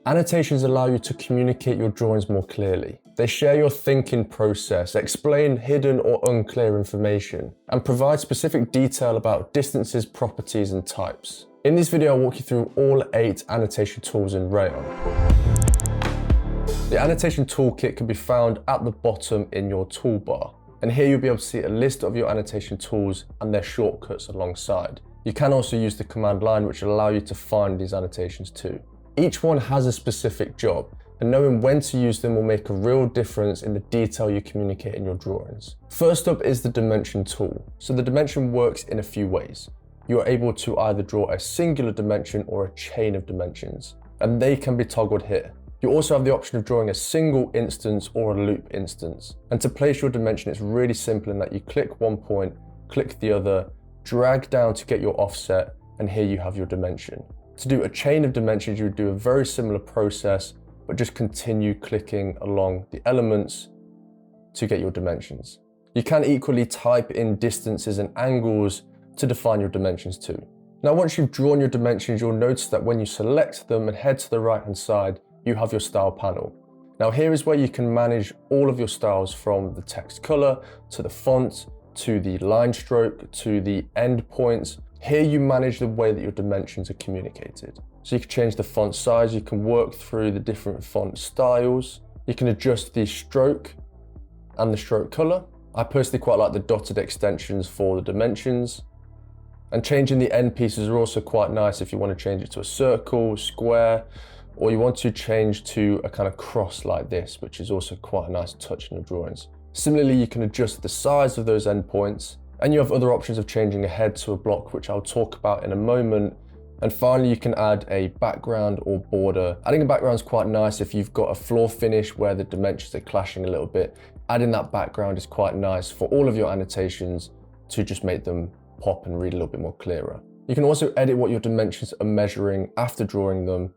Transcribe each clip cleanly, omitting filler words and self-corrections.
Annotations allow you to communicate your drawings more clearly. They share your thinking process, explain hidden or unclear information, and provide specific detail about distances, properties, and types. In this video, I'll walk you through all 8 annotation tools in Rayon. The annotation toolkit can be found at the bottom in your toolbar. And here you'll be able to see a list of your annotation tools and their shortcuts alongside. You can also use the command line, which will allow you to find these annotations too. Each one has a specific job, and knowing when to use them will make a real difference in the detail you communicate in your drawings. First up is the dimension tool. So the dimension works in a few ways. You are able to either draw a singular dimension or a chain of dimensions, and they can be toggled here. You also have the option of drawing a single instance or a loop instance. And to place your dimension, it's really simple in that you click one point, click the other, drag down to get your offset, and here you have your dimension. To do a chain of dimensions, you would do a very similar process, but just continue clicking along the elements to get your dimensions. You can equally type in distances and angles to define your dimensions too. Now, once you've drawn your dimensions, you'll notice that when you select them and head to the right-hand side, you have your style panel. Now, here is where you can manage all of your styles, from the text color to the font, to the line stroke, to the end points. Here you manage the way that your dimensions are communicated. So you can change the font size, you can work through the different font styles, you can adjust the stroke and the stroke color. I personally quite like the dotted extensions for the dimensions. And changing the end pieces are also quite nice if you want to change it to a circle, square, or you want to change to a kind of cross like this, which is also quite a nice touch in your drawings. Similarly, you can adjust the size of those endpoints, and you have other options of changing a head to a block, which I'll talk about in a moment. And finally, you can add a background or border. Adding a background is quite nice if you've got a floor finish where the dimensions are clashing a little bit. Adding that background is quite nice for all of your annotations to just make them pop and read a little bit more clearer. You can also edit what your dimensions are measuring after drawing them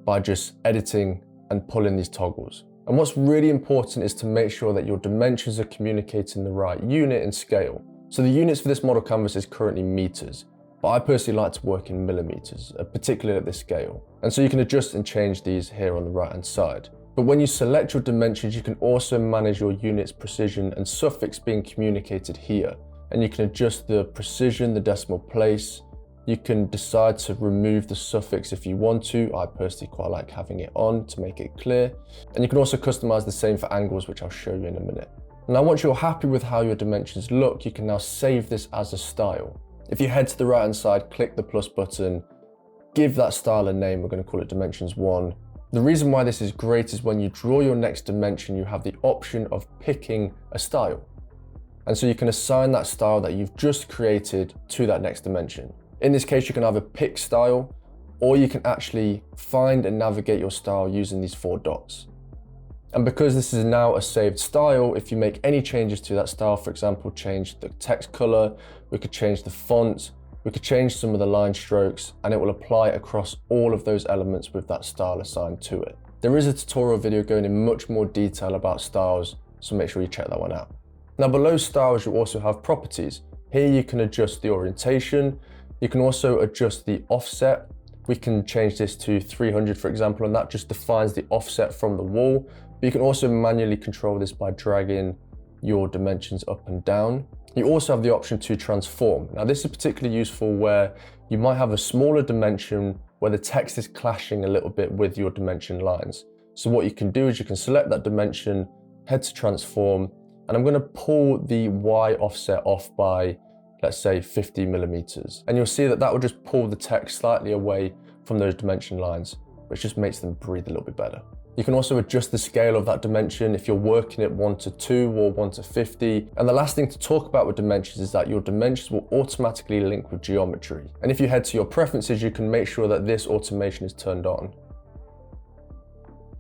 by just editing and pulling these toggles. And what's really important is to make sure that your dimensions are communicating the right unit and scale. So the units for this model canvas is currently meters, but I personally like to work in millimeters, particularly at this scale. And so you can adjust and change these here on the right hand side. But when you select your dimensions, you can also manage your units precision and suffix being communicated here. And you can adjust the precision, the decimal place. You can decide to remove the suffix if you want to. I personally quite like having it on to make it clear. And you can also customize the same for angles, which I'll show you in a minute. Now, once you're happy with how your dimensions look, you can now save this as a style. If you head to the right hand side, click the plus button, give that style a name. We're going to call it dimensions 1. The reason why this is great is when you draw your next dimension, you have the option of picking a style. And so you can assign that style that you've just created to that next dimension. In this case, you can either pick style, or you can actually find and navigate your style using these 4 dots. And because this is now a saved style, if you make any changes to that style, for example, change the text color, we could change the font, we could change some of the line strokes, and it will apply across all of those elements with that style assigned to it. There is a tutorial video going in much more detail about styles, so make sure you check that one out. Now, below styles, you also have properties. Here you can adjust the orientation. You can also adjust the offset. We can change this to 300, for example, and that just defines the offset from the wall. But you can also manually control this by dragging your dimensions up and down. You also have the option to transform. Now, this is particularly useful where you might have a smaller dimension where the text is clashing a little bit with your dimension lines. So what you can do is you can select that dimension, head to transform, and I'm going to pull the Y offset off by, let's say, 50 millimeters. And you'll see that that will just pull the text slightly away from those dimension lines, which just makes them breathe a little bit better. You can also adjust the scale of that dimension if you're working at 1:2 or 1:50. And the last thing to talk about with dimensions is that your dimensions will automatically link with geometry. And if you head to your preferences, you can make sure that this automation is turned on.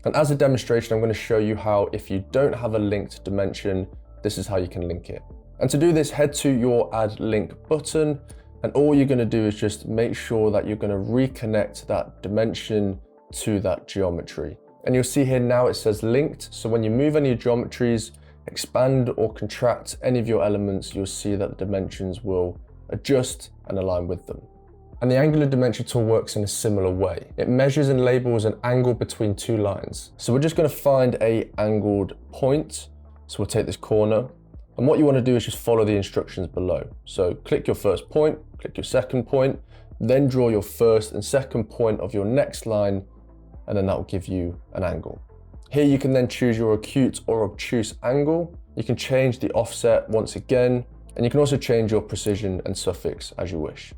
And as a demonstration, I'm going to show you how, if you don't have a linked dimension, this is how you can link it. And to do this, head to your Add Link button, and all you're going to do is just make sure that you're going to reconnect that dimension to that geometry. And you'll see here now it says linked. So when you move any geometries, expand or contract any of your elements, you'll see that the dimensions will adjust and align with them. And the angular dimension tool works in a similar way. It measures and labels an angle between two lines. So we're just going to find a angled point. So we'll take this corner. And what you want to do is just follow the instructions below. So click your first point, click your second point, then draw your first and second point of your next line, and then that will give you an angle. Here you can then choose your acute or obtuse angle. You can change the offset once again, and you can also change your precision and suffix as you wish.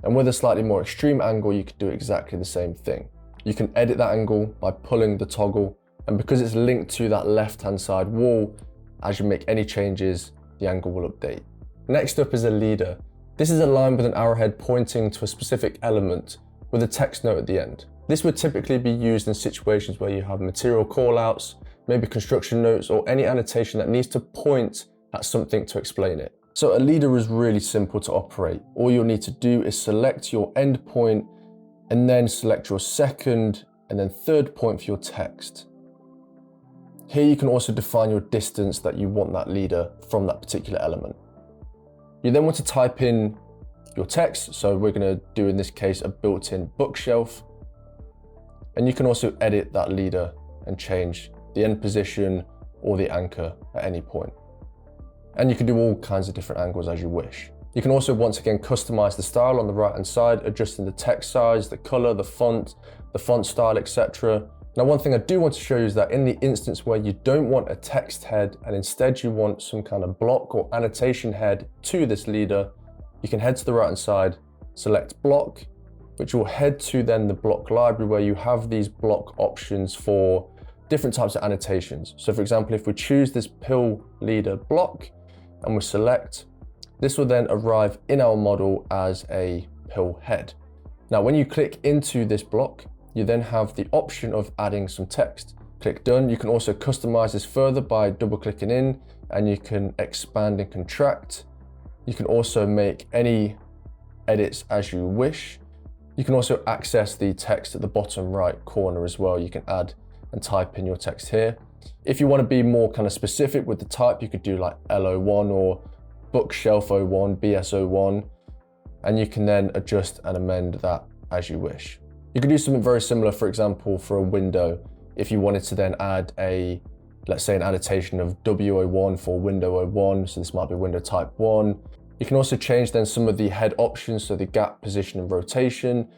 And with a slightly more extreme angle, you could do exactly the same thing. You can edit that angle by pulling the toggle, and because it's linked to that left-hand side wall, as you make any changes, the angle will update. Next up is a leader. This is a line with an arrowhead pointing to a specific element with a text note at the end. This would typically be used in situations where you have material callouts, maybe construction notes, or any annotation that needs to point at something to explain it. So a leader is really simple to operate. All you'll need to do is select your end point and then select your second and then third point for your text. Here you can also define your distance that you want that leader from that particular element. You then want to type in your text. So we're going to do in this case a built-in bookshelf. And you can also edit that leader and change the end position or the anchor at any point. And you can do all kinds of different angles as you wish. You can also once again customize the style on the right hand side, adjusting the text size, the color, the font style, etc. Now, one thing I do want to show you is that in the instance where you don't want a text head and instead you want some kind of block or annotation head to this leader, you can head to the right hand side, select block, which will head to then the block library where you have these block options for different types of annotations. So for example, if we choose this pill leader block and we select, this will then arrive in our model as a pill head. Now, when you click into this block, you then have the option of adding some text. Click done. You can also customize this further by double clicking in, and you can expand and contract. You can also make any edits as you wish. You can also access the text at the bottom right corner as well. You can add and type in your text here. If you want to be more kind of specific with the type, you could do like L01 or bookshelf 01, BS01, and you can then adjust and amend that as you wish. You could do something very similar, for example, for a window. If you wanted to then add let's say an annotation of W01 for window 01, so this might be window type 1. You can also change then some of the head options, so the gap, position, and rotation,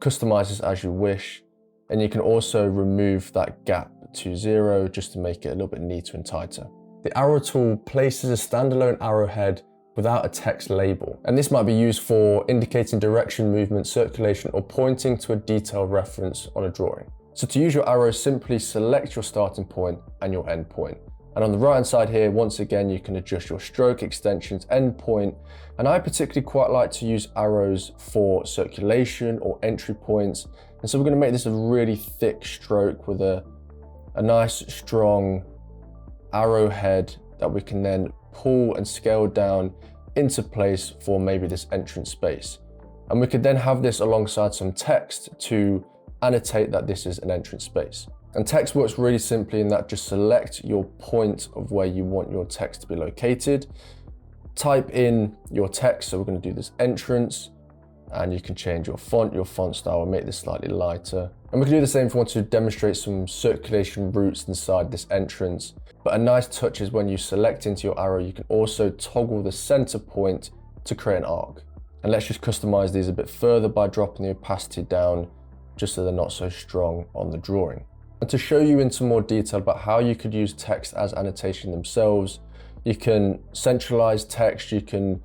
customize this as you wish. And you can also remove that gap to 0 just to make it a little bit neater and tighter. The arrow tool places a standalone arrowhead without a text label. And this might be used for indicating direction, movement, circulation, or pointing to a detailed reference on a drawing. So to use your arrow, simply select your starting point and your end point. And on the right hand side here, once again, you can adjust your stroke extensions, end point. And I particularly quite like to use arrows for circulation or entry points. And so we're going to make this a really thick stroke with a nice strong arrowhead that we can then pull and scale down into place for maybe this entrance space. And we could then have this alongside some text to annotate that this is an entrance space. And text works really simply in that just select your point of where you want your text to be located, type in your text. So we're going to do this entrance, and you can change your font style, and make this slightly lighter. And we can do the same if we want to demonstrate some circulation routes inside this entrance. But a nice touch is when you select into your arrow, you can also toggle the center point to create an arc. And let's just customize these a bit further by dropping the opacity down just so they're not so strong on the drawing. And to show you into more detail about how you could use text as annotation themselves, you can centralize text, you can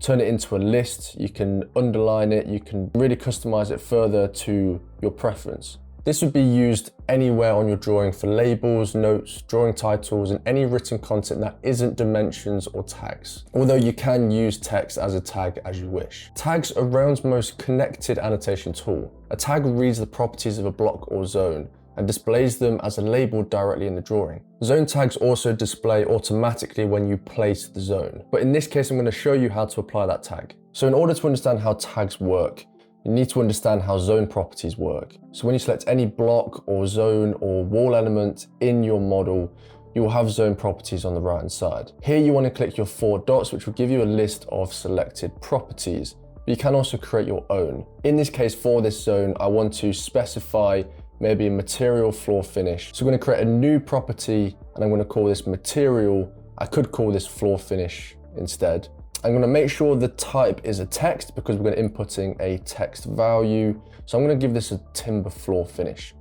turn it into a list, you can underline it, you can really customize it further to your preference. This would be used anywhere on your drawing for labels, notes, drawing titles, and any written content that isn't dimensions or tags. Although you can use text as a tag as you wish. Tags are Rayon's most connected annotation tool. A tag reads the properties of a block or zone and displays them as a label directly in the drawing. Zone tags also display automatically when you place the zone. But in this case, I'm going to show you how to apply that tag. So in order to understand how tags work, you need to understand how zone properties work. So when you select any block or zone or wall element in your model, you will have zone properties on the right hand side. Here you want to click your 4 dots, which will give you a list of selected properties. but you can also create your own. In this case, for this zone, I want to specify maybe a material floor finish. So I'm going to create a new property and I'm going to call this material. I could call this floor finish instead. I'm going to make sure the type is a text because we're going to inputting a text value. So I'm going to give this a timber floor finish.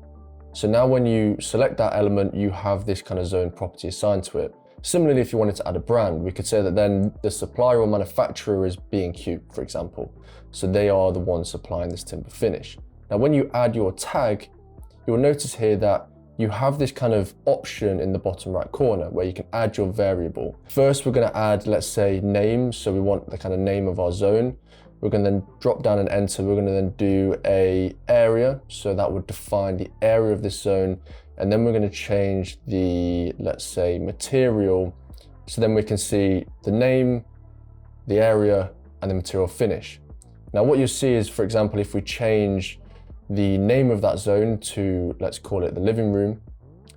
So now when you select that element, you have this kind of zone property assigned to it. Similarly, if you wanted to add a brand, we could say that then the supplier or manufacturer is B&Q, for example. So they are the ones supplying this timber finish. Now, when you add your tag, you'll notice here that you have this kind of option in the bottom right corner where you can add your variable. First, we're going to add, let's say, name. So we want the kind of name of our zone. We're going to then drop down and enter. We're going to then do a area. So that would define the area of this zone. And then we're going to change the, let's say, material. So then we can see the name, the area, and the material finish. Now what you'll see is, for example, if we change the name of that zone to, let's call it the living room,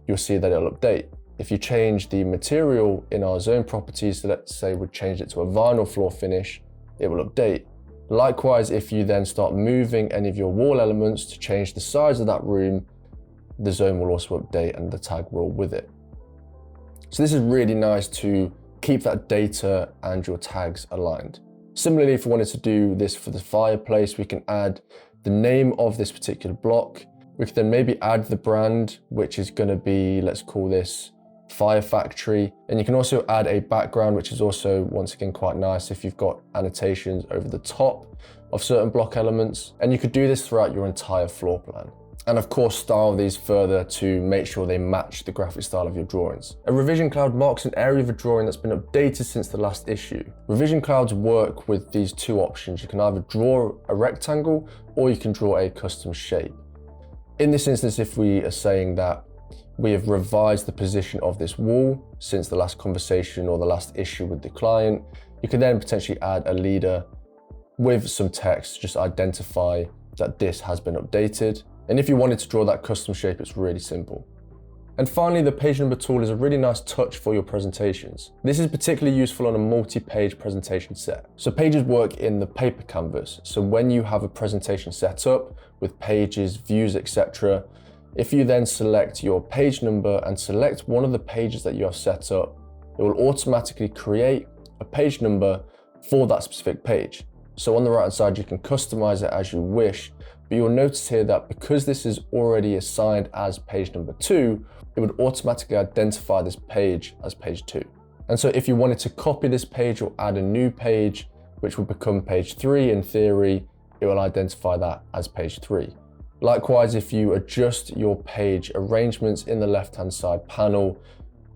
you'll see that it'll update. If you change the material in our zone properties, so let's say we change it to a vinyl floor finish, it will update. Likewise, if you then start moving any of your wall elements to change the size of that room, the zone will also update and the tag will with it. So this is really nice to keep that data and your tags aligned. Similarly, if we wanted to do this for the fireplace, we can add the name of this particular block. We could then maybe add the brand, which is going to be, let's call this Fire Factory. And you can also add a background, which is also, once again, quite nice if you've got annotations over the top of certain block elements. And you could do this throughout your entire floor plan. And of course, style these further to make sure they match the graphic style of your drawings. A revision cloud marks an area of a drawing that's been updated since the last issue. Revision clouds work with these two options. You can either draw a rectangle or you can draw a custom shape. In this instance, if we are saying that we have revised the position of this wall since the last conversation or the last issue with the client, you can then potentially add a leader with some text to just identify that this has been updated. And if you wanted to draw that custom shape, it's really simple. And finally, the page number tool is a really nice touch for your presentations. This is particularly useful on a multi-page presentation set. So pages work in the paper canvas. So when you have a presentation set up with pages, views, etc., if you then select your page number and select one of the pages that you have set up, it will automatically create a page number for that specific page. So on the right hand side, you can customize it as you wish. But you'll notice here that because this is already assigned as page number 2, it would automatically identify this page as page 2. And so if you wanted to copy this page or add a new page, which will become page 3 in theory, it will identify that as page 3. Likewise, if you adjust your page arrangements in the left-hand side panel,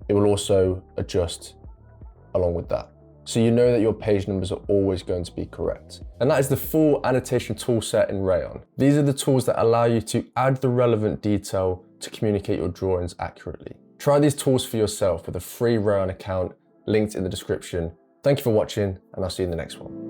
it will also adjust along with that. So you know that your page numbers are always going to be correct. And that is the full annotation tool set in Rayon. These are the tools that allow you to add the relevant detail to communicate your drawings accurately. Try these tools for yourself with a free Rayon account linked in the description. Thank you for watching, and I'll see you in the next one.